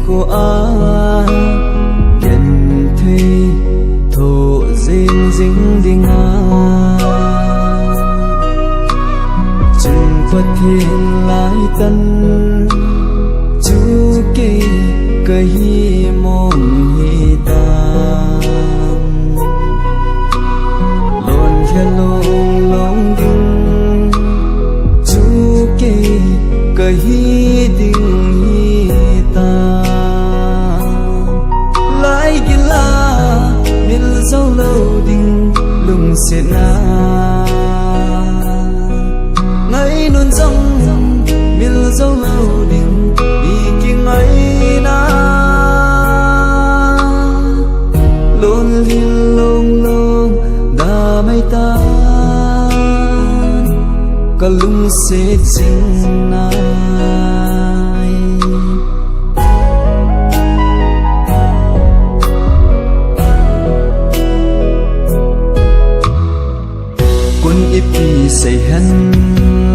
của a đền thuy thổ dinh dính đi nga chừng phật thiên lai tân chú kỳ cây hi mong hi tam lon khe long long đinh chú kỳ cây hi đinh hi tam lại gila mil dâu lâu đinh lùng sẽ na ngay luôn dòng mil dâu lâu đinh đi kinh ấy na luôn liên long long đã mây ta cả lung sẽ chính nai quân ipi say hen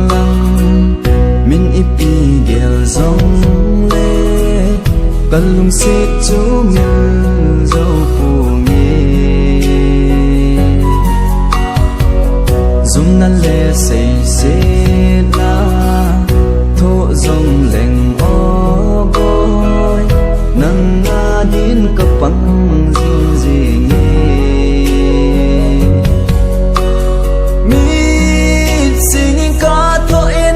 lăng min ipi gel dòng lê cả lung sẽ chú min dâu phù nghe dùng nan lê say sẽ na thô dòng leng o boy nang na din kapang zing zing mi singing ka tho in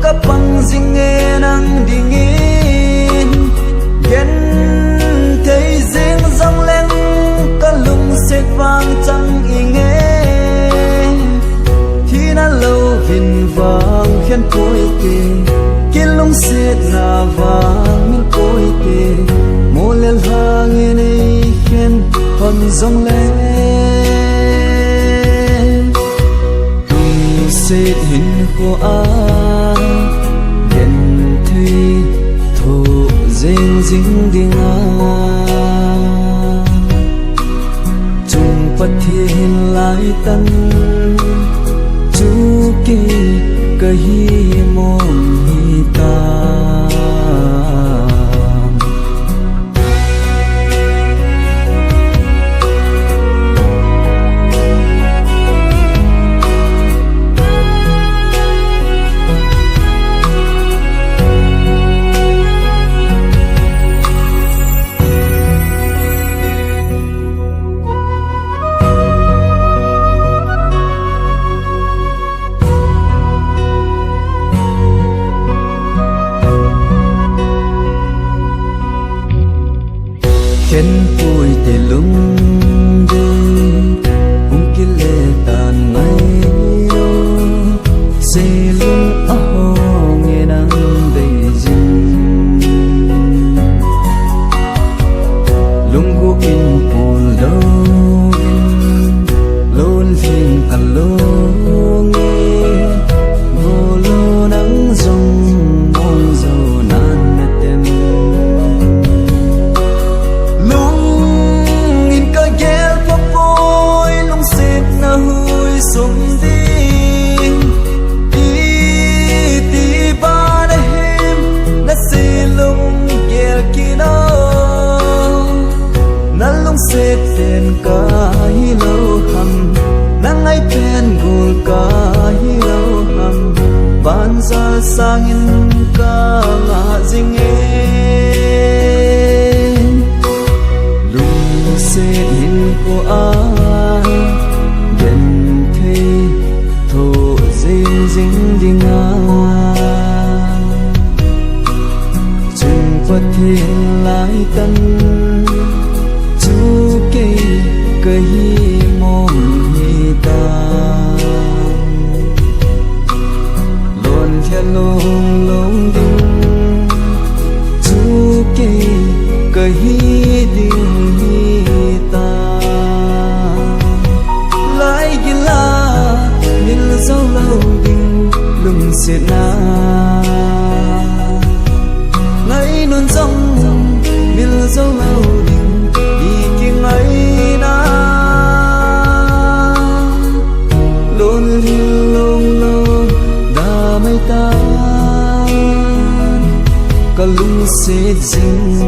kapang zing nghe nang ding in gen thấy riêng dòng leng cả lung sẽ vang chẳng y nghe thì na lâu vinh vang khen cối kê kia lung sẽ na vang mil cối kê mô lên hàng nghe này khen hòn dòng leng tung sẽ hình của a đền thuy thổ dinh dính đi nga chung phật thiên lai tân chú kỳ cây hi mong hi tam khen vui để lung đi cũng kia lệ tàn ngay đâu sẽ luôn ở hồ nghe đang đầy dinh lung gu in phù lâu in luôn phiền cả lô nghe vô lô nắng rong mong dầu nan mệt tem sum đi đi ba đêm na si lung kia kino na lung se ten ka hi lâu hầm na ngay pen gul ka hi lâu hầm ban ra sang in ka nga jing e lung se in ko a dính đi nga chừng phật thiên lai tân chú kỳ cây hi mong hi tam luôn khe long long đinh chú kỳ cây hi đinh hi tam lại gila mil dâu lâu đinh lung sẽ na ngay luôn dòng mil dâu lâu đinh đi kinh ấy na luôn luôn luôn đã mây ta cả lung sẽ dính